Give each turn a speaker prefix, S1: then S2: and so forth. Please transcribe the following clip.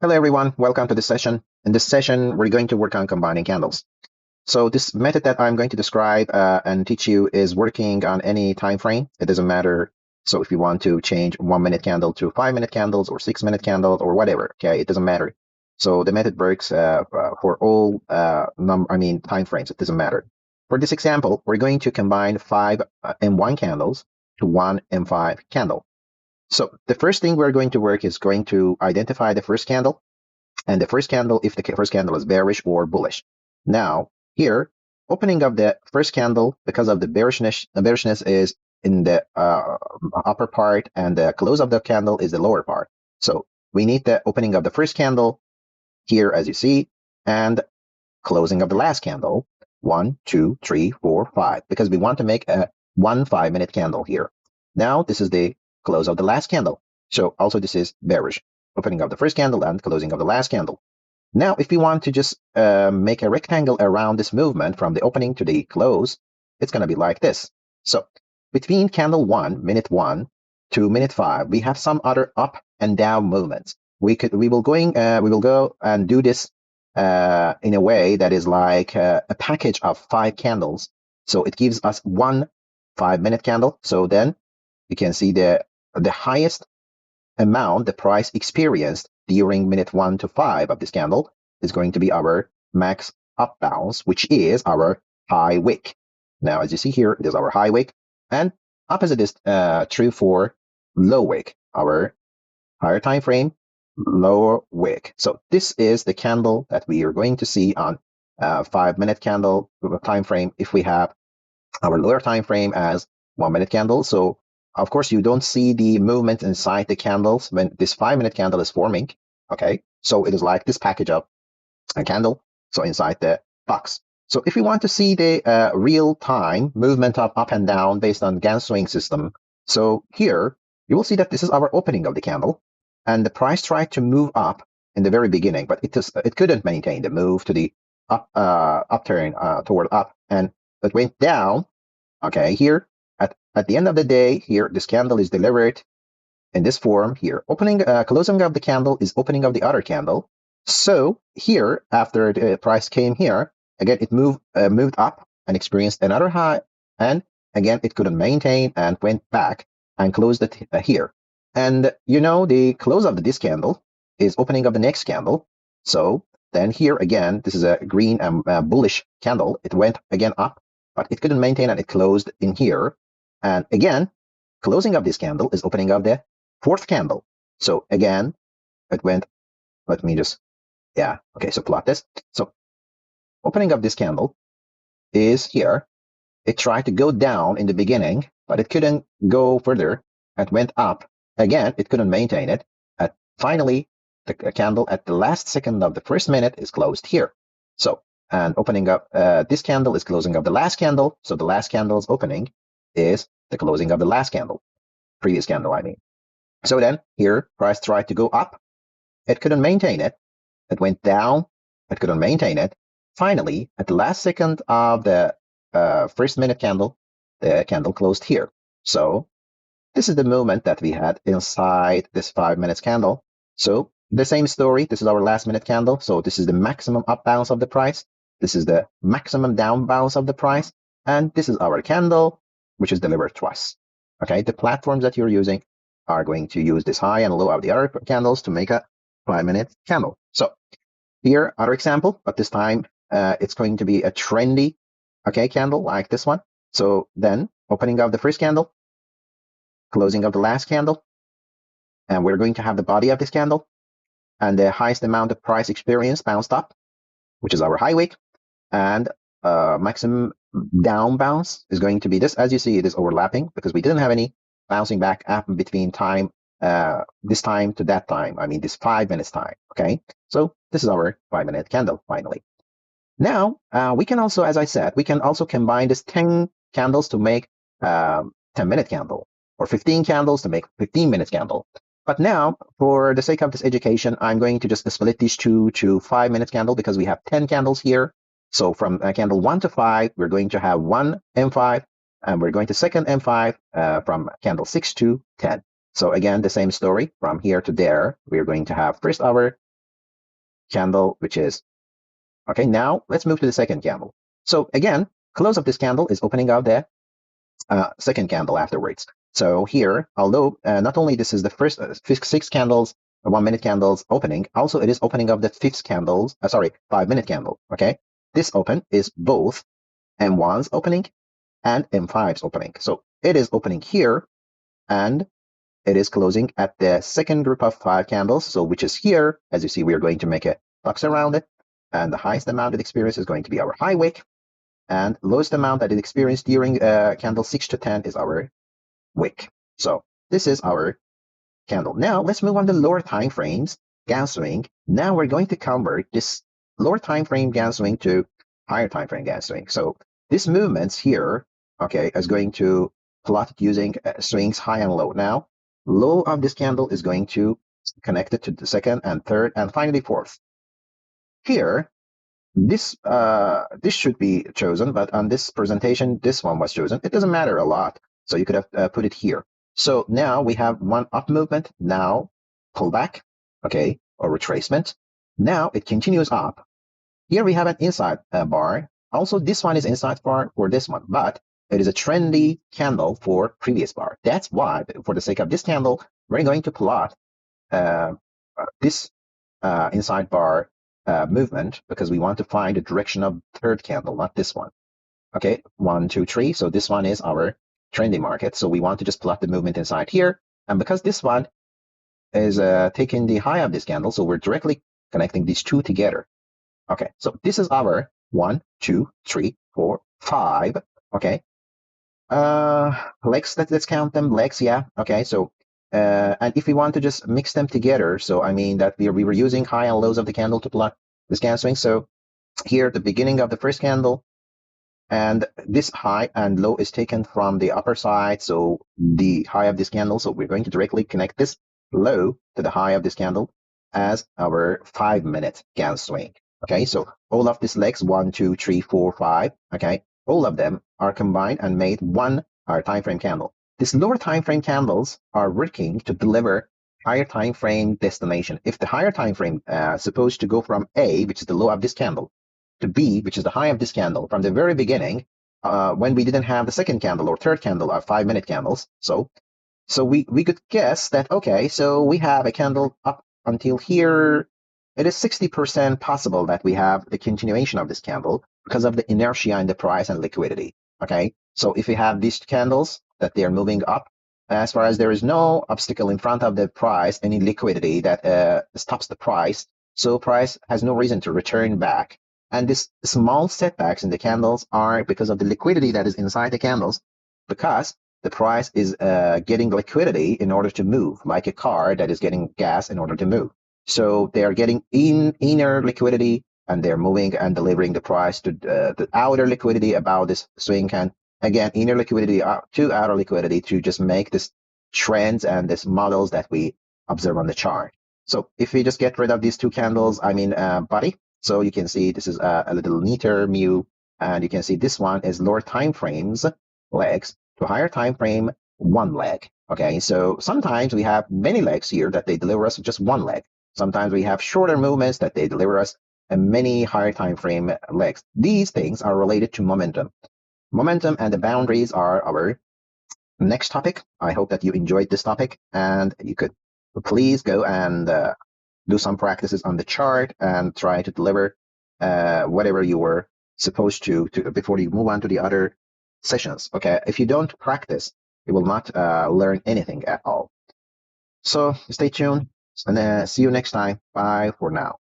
S1: Hello everyone, welcome to this session. In this session, we're going to work on combining candles. So this method that I'm going to describe and teach you is working on any time frame. It doesn't matter. So if you want to change 1 minute candle to 5 minute candles or 6 minute candles or whatever, okay, it doesn't matter. So the method works for all time frames. It doesn't matter. For this example, we're going to combine 5 M1 candles to 1 M5 candle. So the first thing we're going to work is going to identify the first candle and the first candle if the first candle is bearish or bullish. Now, here, opening of the first candle because of the bearishness is in the upper part and the close of the candle is the lower part. So we need the opening of the first candle here, as you see, and closing of the last candle, 1, 2, 3, 4, 5, because we want to make a 5 minute candle here. Now, this is the close of the last candle. So also this is bearish, opening of the first candle and closing of the last candle. Now, if we want to just make a rectangle around this movement from the opening to the close, it's going to be like this. So between candle 1, minute 1, to minute 5, we have some other up and down movements. We will go and do this in a way that is like a package of 5 candles. So it gives us 1 5-minute candle. So then you can see the highest amount the price experienced during minute 1 to 5 of this candle is going to be our max up bounce, which is our high wick. Now, as you see here, it is our high wick, and opposite is true for low wick, our higher time frame, lower wick. So this is the candle that we are going to see on 5-minute candle time frame if we have our lower time frame as 1 minute candle. So of course you don't see the movement inside the candles when this 5-minute candle is forming. Okay, so it is like this package of a candle, so inside the box. So if we want to see the real time movement of up and down based on Gann swing system, so here you will see that this is our opening of the candle, and the price tried to move up in the very beginning, but it couldn't maintain the move to the upturn toward up, and it went down. Okay, here at the end of the day, here this candle is delivered in this form here. Closing of the candle is opening of the other candle. So here, after the price came here, again it moved up and experienced another high, and again it couldn't maintain and went back and closed it here. And the close of this candle is opening of the next candle. So then here again, this is a green and bullish candle. It went again up, but it couldn't maintain and it closed in here. And again, closing of this candle is opening of the fourth candle. So again, it went, let me just, okay, so plot this. So opening of this candle is here. It tried to go down in the beginning, but it couldn't go further. It went up. Again, it couldn't maintain it. Finally, the candle at the last second of the first minute is closed here. So, and opening up this candle is closing of the last candle. So the last candle's opening is the closing of the last candle, previous candle, I mean. So then here, price tried to go up. It couldn't maintain it. It went down. It couldn't maintain it. Finally, at the last second of the first minute candle, the candle closed here. So this is the movement that we had inside this 5 minutes candle. So the same story. This is our last minute candle. So this is the maximum up bounce of the price. This is the maximum down bounce of the price. And this is our candle, which is delivered twice. Okay, the platforms that you're using are going to use this high and low of the other candles to make a 5-minute candle. So here, other example, but this time it's going to be a trendy, okay, candle like this one. So then opening of the first candle, closing of the last candle, and we're going to have the body of this candle, and the highest amount of price experience bounced up, which is our high wick, and maximum down bounce is going to be this. As you see, it is overlapping because we didn't have any bouncing back up between time, this time to that time. I mean, this 5 minutes time. Okay, so this is our 5-minute candle finally. Now we can also, as I said, we can also combine this 10 candles to make 10-minute candle, or 15 candles to make 15-minute candle. But now, for the sake of this education, I'm going to just split these two to 5-minute candle because we have 10 candles here. So from candle 1 to 5, we're going to have 1 M5, and we're going to second M5 from candle 6 to 10. So again, the same story from here to there. We're going to have first our candle, which is okay. Now let's move to the second candle. So again, close of this candle is opening out the second candle afterwards. So here, although not only this is the first six candles, 1 minute candles opening, also it is opening of the fifth candles, sorry, 5 minute candle. Okay, this open is both M1's opening and M5's opening. So it is opening here and it is closing at the second group of 5 candles. So which is here. As you see, we are going to make a box around it. And the highest amount it experienced is going to be our high wick. And lowest amount that it experienced during candle 6 to 10 is our wick. So this is our candle. Now let's move on to lower time frames, Gann swing. Now we're going to convert this lower time frame Gann swing to higher time frame Gann swing. So these movements here, okay, is going to plot it using swings high and low. Now, low of this candle is going to connect it to the second and third and finally fourth. Here, this should be chosen, but on this presentation, this one was chosen. It doesn't matter a lot, so you could have put it here. So now we have one up movement, now pullback, okay, or retracement. Now it continues up. Here we have an inside bar. Also, this one is inside bar for this one, but it is a trendy candle for previous bar. That's why, for the sake of this candle, we're going to plot this inside bar movement because we want to find the direction of third candle, not this one. Okay, 1, 2, 3. So this one is our trendy market. So we want to just plot the movement inside here. And because this one is taking the high of this candle, so we're directly connecting these two together. Okay, so this is our 1, 2, 3, 4, 5. Okay. Legs, let's count them. Legs, yeah. Okay, so and if we want to just mix them together, so I mean that we were using high and lows of the candle to plot this Gann swing. So here, the beginning of the first candle, and this high and low is taken from the upper side, so the high of this candle. So we're going to directly connect this low to the high of this candle as our 5 minute Gann swing. Okay, so all of these legs, 1, 2, 3, 4, 5. Okay, all of them are combined and made one higher time frame candle. These lower time frame candles are working to deliver higher time frame destination. If the higher time frame supposed to go from A, which is the low of this candle, to B, which is the high of this candle, from the very beginning, when we didn't have the second candle or third candle or 5 minute candles, so we could guess that, okay, so we have a candle up until here. It is 60% possible that we have the continuation of this candle because of the inertia in the price and liquidity. Okay, so if we have these candles that they are moving up, as far as there is no obstacle in front of the price, any liquidity that stops the price, so price has no reason to return back. And these small setbacks in the candles are because of the liquidity that is inside the candles, because the price is getting liquidity in order to move, like a car that is getting gas in order to move. So they are getting inner liquidity and they're moving and delivering the price to the outer liquidity about this swing. And again, inner liquidity to outer liquidity to just make this trends and this models that we observe on the chart. So if we just get rid of these two candles, I mean body, so you can see this is a little neater view, and you can see this one is lower time frames legs to higher time frame one leg. Okay, so sometimes we have many legs here that they deliver us just one leg. Sometimes we have shorter movements that they deliver us many higher time frame legs. These things are related to momentum. Momentum and the boundaries are our next topic. I hope that you enjoyed this topic and you could please go and do some practices on the chart and try to deliver whatever you were supposed to before you move on to the other sessions. Okay, if you don't practice, you will not learn anything at all. So stay tuned and see you next time. Bye for now.